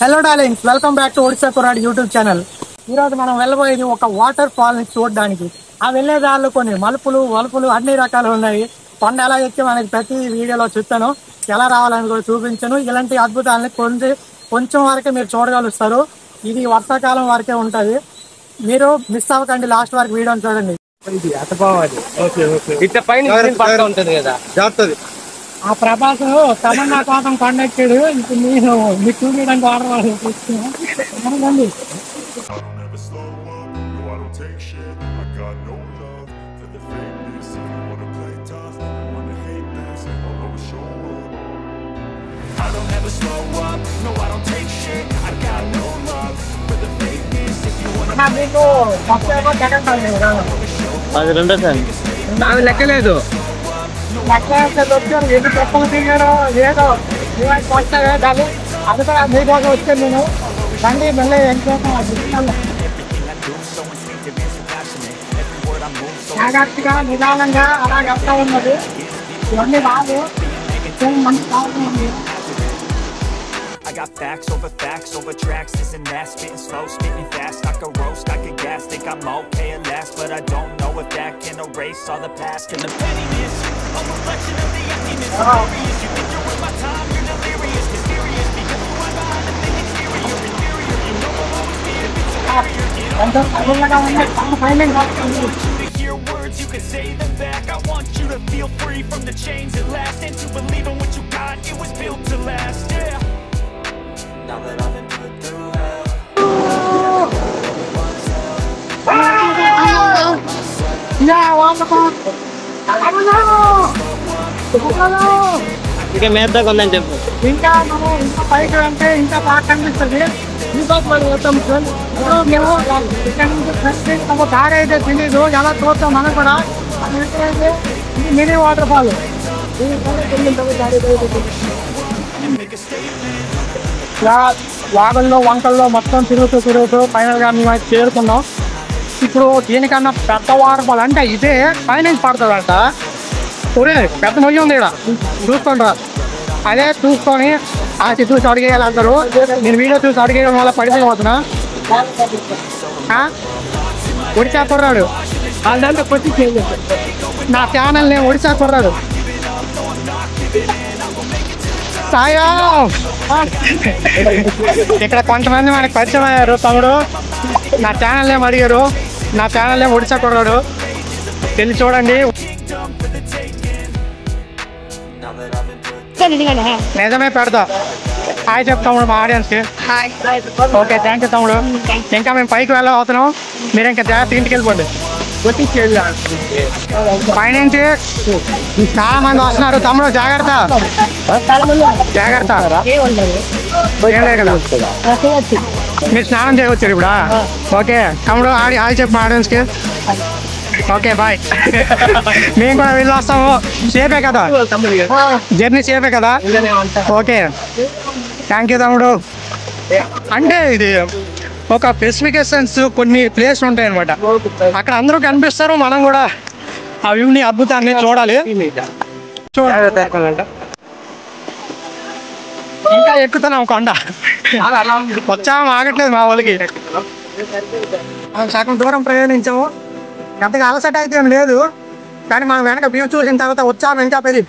Hello darlings, welcome back to Odisha కుర్రాడి YouTube channel. ఈరోజు మనం వెళ్ళబోయేది ఒక వాటర్ ఫాల్ ని చూడడానికి. ఆ వెళ్ళే దారిలో కొన్ని మలుపులు వలుపులు అన్ని రకాలు ఉన్నాయి. కొండ ఎలా ఎక్కి మనకి ప్రతి వీడియోలో చూస్తాను, ఎలా రావాలని కూడా చూపించాను. ఇలాంటి అద్భుతాలని కొంచెం వరకే మీరు చూడగలుస్తారు. ఇది వర్షాకాలం వరకే ఉంటుంది. మీరు మిస్ అవ్వకండి, లాస్ట్ వరకు వీడియోని చూడండి. ఆ ప్రభాస్ తమన్నా కోసం కొండెక్కాడు. ఇప్పుడు నేను మీకు చూపించడానికి అది రెండో సార్ నాకు లెక్కలేదు. వచ్చాను, ఎన్ని చెప్పలు తిరిగారో ఏదో దాన్ని అది కూడా మీకోసం వచ్చాను నేను. రండి మళ్ళీ జాగ్రత్తగా నిదానంగా అలా వెళ్తా ఉన్నది. ఇవన్నీ బాగు మంచి బాగుంది. I got facts over tracks, this and that, spitting slow, spitting fast, I could roast, I could gas, think I'm okay at last, but I don't know if that can erase all the past, and the pettiness, a reflection of the emptiness, hilarious, you think you're worth my time, you're delirious, mysterious, because you are behind the thing exterior, inferior, you know I'll always be a bit superior, I want you to hear words, you can say them back, I want you to feel free from the chains that last, and to believe in what you got, it was built to last, yeah. Now that I've been put through hell, ఇక మేత కొందని చెప్పు. ఇంకా మనం ఇంకా పైకి వెళ్తే ఇంకా బాగా కనిపిస్తుంది. ఇంకోటి మనం వస్తాం సార్. మేము ఇక్కడ నుంచి ప్రస్తుతం దారి అయితే తెలియదు, ఎలా చూస్తాం మనం కూడా. మినీ వాటర్ ఫాల్ వాగుల్లో వంకల్లో మొత్తం తిరుగుతూ ఫైనల్ గా మేము అయితే చేరుకున్నాం. ఇప్పుడు దీనికన్నా పెద్ద వాటర్ ఫాల్ అంటే ఇదే పైనుంచి పడుతుందంట. ఒరే పెద్ద మొయ్యి ఉంది ఇక్కడ, చూసుకోండి. అదే చూసుకొని ఆ చూసి అడిగేయాలి అందరూ. నేను వీడియో చూసి అడిగేయడం వల్ల పడిపోతున్నా. ఒడిశా కుర్రాడు వాళ్ళంతా కొట్టి నా ఛానల్ నేను ఒడిశా కుర్రాడు. సాయో ఇక్కడ కొంతమంది మనకి పరిచయం అయ్యారు. తమ్ముడు నా ఛానల్ ఏం అడిగారు, నా ఛానల్ ఏం ఒడిశా కుర్రాడు వెళ్ళి చూడండి. నిజమే పెడతా. హాయ్ చెప్తాము మా ఆడియన్స్కి. ఓకే, థ్యాంక్ యూ తమ్ముడు. ఇంకా మేము పైకి వెళ్ళబోతున్నాం, మీరు ఇంకా జాగ్రత్త ఇంటికి వెళ్ళిపోండి. పైనుంచి చాలా మంది వస్తున్నారు. తమ్ముడు జాగ్రత్త జాగ్రత్త. ఏం లేదు కదా, మీరు స్నానం చేయవచ్చారు ఇప్పుడు. ఓకే తమ్ముడు, హాయ్ చెప్పు మా ఆడియన్స్కి. Okay bye. మేము కూడా వెళ్ళి వస్తాము. సేఫే కదా, జర్నీ సేఫే కదా. ఓకే థ్యాంక్ యూ తమ్ముడు. అంటే ఇది ఒక స్పెసిఫికేషన్స్ కొన్ని ప్లేస్లు ఉంటాయి అనమాట. అక్కడ అందరూ కనిపిస్తారు, మనం కూడా ఆ వ్యూని అద్భుతాన్ని చూడాలి. ఇంకా ఎక్కుతున్నాం కొండ, వచ్చాము ఆగట్లేదు మా వాళ్ళకి. సగం దూరం ప్రయాణించాము, అంతగా అలసట అయితే ఏం లేదు. కానీ మనం వెనక వ్యూ చూసిన తర్వాత వచ్చాము ఇంకా పెరిగి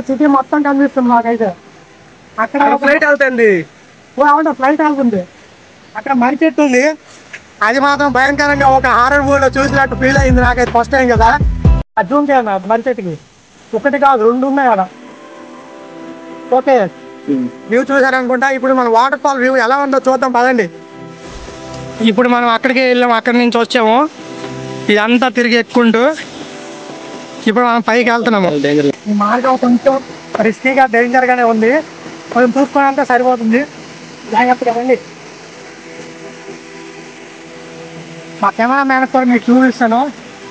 సిటీ మొత్తం కనిపిస్తుంది మాకైతే. అక్కడ ఫ్లైట్ వెళ్తుంది, ఫ్లైట్ వెళ్తుంది. అక్కడ మర్రి చెట్టు ఉంది, అది మాత్రం భయంకరంగా ఒక హారర్ మూవీలో చూసినట్టు ఫీల్ అయింది నాకైతే ఫస్ట్ టైం కదా. అది జూమ్ చేయాలి మర్రి చెట్టుకి, ఒకటి కాదు రెండు ఉన్నాయి కదా. ఓకే వ్యూ చూసారనుకుంటా. ఇప్పుడు మన వాటర్ ఫాల్ వ్యూ ఎలా ఉందో చూద్దాం పదండి. ఇప్పుడు మనం అక్కడికి వెళ్ళాము, అక్కడి నుంచి వచ్చాము. ఇదంతా తిరిగి ఎక్కుంటూ ఇప్పుడు మనం పైకి వెళ్తున్నాము. ఈ మార్గం కొంచెం రిస్కీగా డేంజర్గానే ఉంది, కొంచెం చూసుకున్నంత సరిపోతుంది. జాగ్రత్తగా రండి. మా కెమెరా మ్యాన్ కూడా మీకు చూపిస్తాను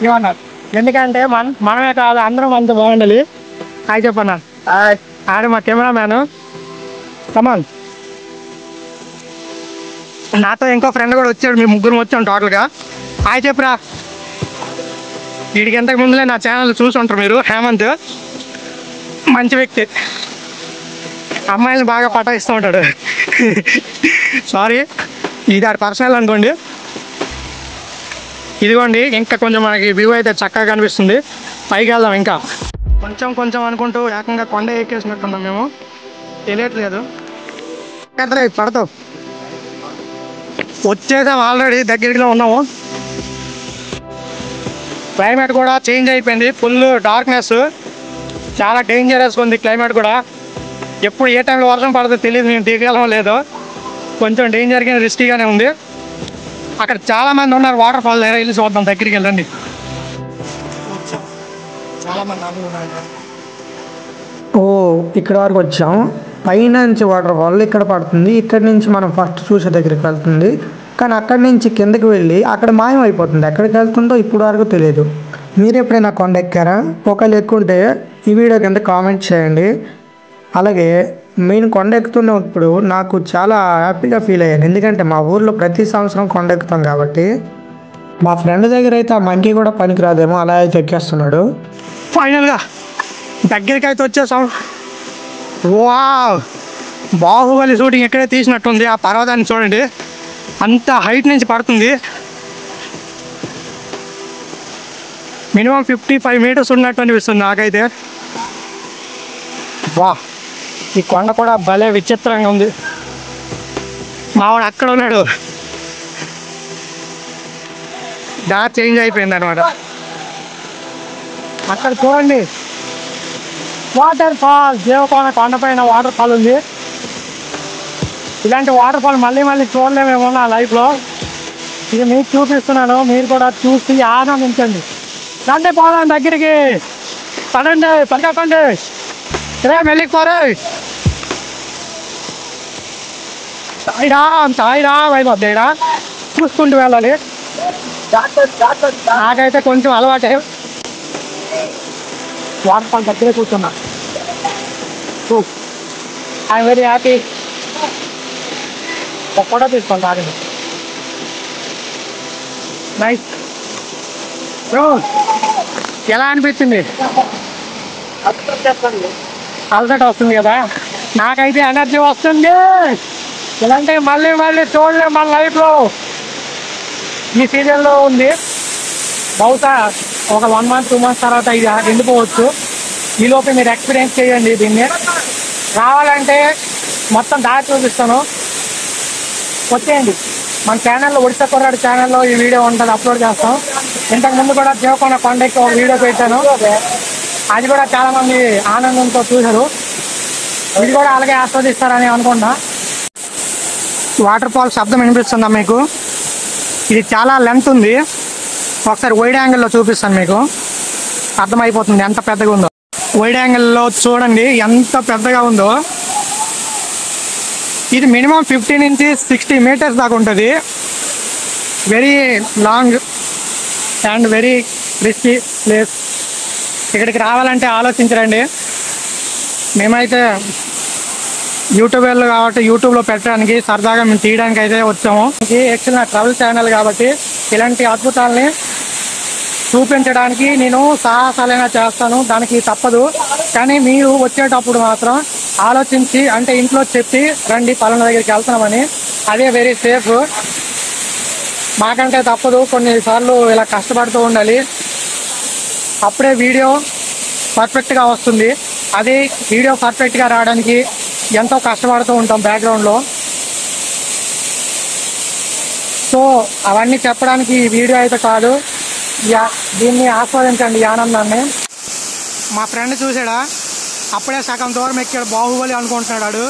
ఏమన్నారు, ఎందుకంటే మనమే కాదు అందరం మనతో బాగుండాలి. హాయ్ చెప్పన్నా. ఆడు మా కెమెరా మ్యాన్. కమాన్. నాతో ఇంకో ఫ్రెండ్ కూడా వచ్చాడు, మేము ముగ్గురు వచ్చాం టోటల్గా. హాయ్ చెప్పురా. వీడికి ఇంతకు ముందులే నా ఛానల్ చూసి ఉంటారు మీరు. హేమంత్ మంచి వ్యక్తి, అమ్మాయిలు బాగా పటాయిస్తూ ఉంటాడు. సారీ, ఇది ఆడి పర్సనల్ అనుకోండి. ఇదిగోండి, ఇంకా కొంచెం మనకి వ్యూ అయితే చక్కగా కనిపిస్తుంది. పైకి వెళ్దాం. ఇంకా కొంచెం కొంచెం అనుకుంటూ ఏకంగా కొండ ఎక్కేసినట్టున్నాం మేము, తెలియట్లేదు. పడతావు, వచ్చేసాం, ఆల్రెడీ దగ్గరలో ఉన్నాము. క్లైమేట్ కూడా చేంజ్ అయిపోయింది, ఫుల్ డార్క్నెస్, చాలా డేంజరస్గా ఉంది క్లైమేట్ కూడా. ఎప్పుడు ఏ టైంలో వర్షం పడుతుందో తెలియదు, మేము దిగలం లేదు, కొంచెం డేంజర్గా రిస్కీగానే ఉంది. అక్కడ చాలామంది ఉన్నారు వాటర్ ఫాల్ దగ్గర, వెళ్ళి చూద్దాం, దగ్గరికి వెళ్ళండి. ఓ, ఇక్కడ వరకు వచ్చాం. పైనుంచి వాటర్ ఫాల్ ఇక్కడ పడుతుంది, ఇక్కడ నుంచి మనం ఫస్ట్ చూసే దగ్గరికి వెళ్తుంది. కానీ అక్కడి నుంచి కిందకి వెళ్ళి అక్కడ మాయం అయిపోతుంది. ఎక్కడికి వెళ్తుందో ఇప్పుడు వరకు తెలియదు. మీరు ఎప్పుడైనా కొండ ఎక్కారా? ఒకవేళ ఎక్కుంటే ఈ వీడియో కింద కామెంట్ చేయండి. అలాగే నేను కొండ ఎక్కుతున్నప్పుడు నాకు చాలా హ్యాపీగా ఫీల్ అయ్యాను, ఎందుకంటే మా ఊర్లో ప్రతి సంవత్సరం కొండ ఎక్కుతాం కాబట్టి. మా ఫ్రెండ్ దగ్గర అయితే ఆ మంకీ కూడా పనికిరాదేమో, అలా అయితే ఎక్కేస్తున్నాడు. ఫైనల్గా దగ్గరికి అయితే వచ్చేసాం. వావ్, బాహుబలి షూటింగ్ ఎక్కడే తీసినట్టుంది. ఆ పర్వతాన్ని చూడండి, అంత హైట్ నుంచి పడుతుంది. మినిమం 55 మీటర్స్ ఉన్నట్టు అనిపిస్తుంది నాకైతే. వా, ఈ కొండ కూడా భలే విచిత్రంగా ఉంది. మావాడు అక్కడ ఉన్నాడు, దారి చేంజ్ అయిపోయింది అనమాట. అక్కడ చూడండి, వాటర్ ఫాల్, దేవకోన కొండపైన వాటర్ ఫాల్ ఉంది. ఇలాంటి వాటర్ ఫాల్ మళ్ళీ మళ్ళీ చూడలేమేమో నా లైఫ్లో. ఇది మీకు చూపిస్తున్నాను, మీరు కూడా చూసి ఆనందించండి. రండి, పోదాం దగ్గరికి, పడండి, పడకండి, రే మెల్లికి పోరే, తాయిరా అయిపోద్దా, చూసుకుంటూ వెళ్ళాలి. నాకైతే కొంచెం అలవాటే, వాటర్ ఫాల్ దగ్గరే కూర్చున్నా. I'm very happy. ఒక ఫోటో తీసుకోండి, ఆగండి. నైస్. ఎలా అనిపించింది? అలసట వస్తుంది కదా, నాకైతే ఎనర్జీ వస్తుంది. ఇలాంటి మళ్ళీ మళ్ళీ చూడలేము మన లైఫ్లో. ఈ సీజన్లో ఉంది, బహుశా ఒక 1 month 2 months తర్వాత ఇది ఎండిపోవచ్చు. ఈలోపే మీరు ఎక్స్పీరియన్స్ చేయండి దీన్ని. రావాలంటే మొత్తం దారి చూపిస్తాను, వచ్చేయండి. మన ఛానల్లో, ఒడిశా కుర్రాడు ఛానల్లో ఈ వీడియో ఉంటుంది, అప్లోడ్ చేస్తాం. ఇంతకుముందు కూడా దేవకొండ కొండకి ఒక వీడియో పెట్టాను, అది కూడా చాలామంది ఆనందంతో చూశారు. ఇది కూడా అలాగే ఆస్వాదిస్తారని అనుకుంటా. వాటర్ ఫాల్ శబ్దం వినిపిస్తుందా మీకు? ఇది చాలా లెంత్ ఉంది, ఒకసారి వైడ్ యాంగిల్లో చూపిస్తాను, మీకు అర్థమైపోతుంది ఎంత పెద్దగా ఉందో. వైడ్ యాంగిల్లో చూడండి ఎంత పెద్దగా ఉందో. ఇది మినిమం 50 నుంచి 60 మీటర్స్ దాకా ఉంటుంది. Very long and very risky place. ఇక్కడికి రావాలంటే ఆలోచించరండి. మేమైతే యూట్యూబర్లు కాబట్టి యూట్యూబ్లో పెట్టడానికి, సరదాగా మేము తీయడానికి అయితే వచ్చాము. ఇది యాక్చువల్ నా ట్రావెల్ ఛానల్ కాబట్టి ఇలాంటి అద్భుతాలని చూపించడానికి నేను సాహసాలైనా చేస్తాను, దానికి తప్పదు. కానీ మీరు వచ్చేటప్పుడు మాత్రం ఆలోచించి, అంటే ఇంట్లో చెప్పి రండి, పలానా దగ్గరికి వెళ్తున్నామని, అదే వెరీ సేఫ్. మాకంటే తప్పదు, కొన్నిసార్లు ఇలా కష్టపడుతూ ఉండాలి, అప్పుడే వీడియో పర్ఫెక్ట్గా వస్తుంది. అదే వీడియో పర్ఫెక్ట్గా రావడానికి ఎంతో కష్టపడుతూ ఉంటాం బ్యాక్గ్రౌండ్లో. సో అవన్నీ చెప్పడానికి ఈ వీడియో అయితే కాదు, దీన్ని ఆస్వాదించండి, ఈ ఆనందాన్ని. మా ఫ్రెండ్ చూసాడా, అప్పుడే సగం దూరం ఎక్కాడు, బాహుబలి అనుకుంటున్నాడు.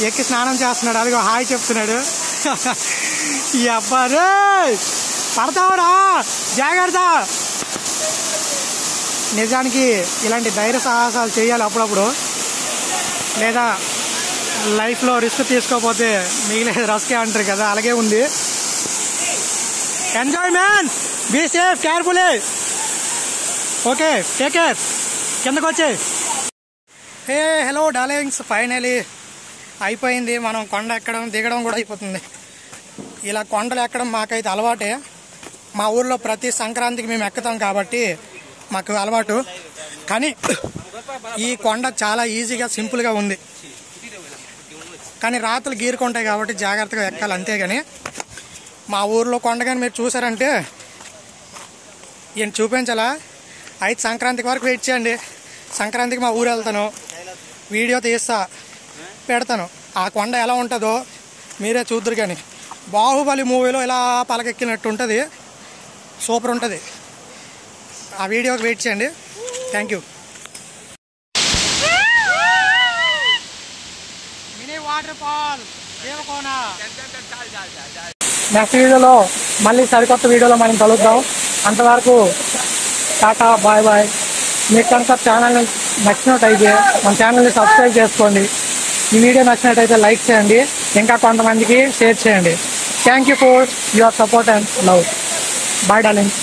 ఎక్కి స్నానం చేస్తున్నాడు, అదిగో హాయ్ చెప్తున్నాడు. ఈ అబ్బాయి పడతావురా, జాగ్రత్త. నిజానికి ఇలాంటి ధైర్య సాహసాలు చేయాలి అప్పుడప్పుడు, లేదా లైఫ్లో రిస్క్ తీసుకోకపోతే మిగిలేదు రస్కే అంటారు కదా, అలాగే ఉంది. Enjoy man, be safe, carefully. Okay, take care. కిందకు వచ్చే. హే హలో డార్లింగ్స్, ఫైనలీ అయిపోయింది. మనం కొండ ఎక్కడం దిగడం కూడా అయిపోతుంది. ఇలా కొండలు ఎక్కడం మాకైతే అలవాటే. మా ఊర్లో ప్రతి సంక్రాంతికి మేము ఎక్కుతాం కాబట్టి మాకు అలవాటు. కానీ ఈ కొండ చాలా ఈజీగా సింపుల్గా ఉంది. కానీ రాత్రులు గీరుకుంటాయి కాబట్టి జాగ్రత్తగా ఎక్కాలి అంతేగాని. మా ఊర్లో కొండ కానీ మీరు చూసారంటే ఈయన చూపించాలా. అయితే సంక్రాంతికి వరకు వెయిట్ చేయండి. సంక్రాంతికి మా ఊరు వెళ్తాను, వీడియో తీస్తా పెడతాను. ఆ కొండ ఎలా ఉంటుందో మీరే చూద్దరు. కానీ బాహుబలి మూవీలో ఇలా పలకెక్కినట్టు ఉంటుంది, సూపర్ ఉంటుంది. ఆ వీడియోకి వెయిట్ చేయండి. Thank you. Mini waterfall Devakona. Next వీడియోలో మళ్ళీ సరికొత్త వీడియోలో మనం కలుద్దాం. అంతవరకు టాటా, బాయ్ బాయ్. మీకు కనుక ఛానల్ నచ్చినట్టయితే మన ఛానల్ని సబ్స్క్రైబ్ చేసుకోండి. ఈ వీడియో నచ్చినట్టయితే లైక్ చేయండి, ఇంకా కొంతమందికి షేర్ చేయండి. Thank you for your support and love. Bye darling.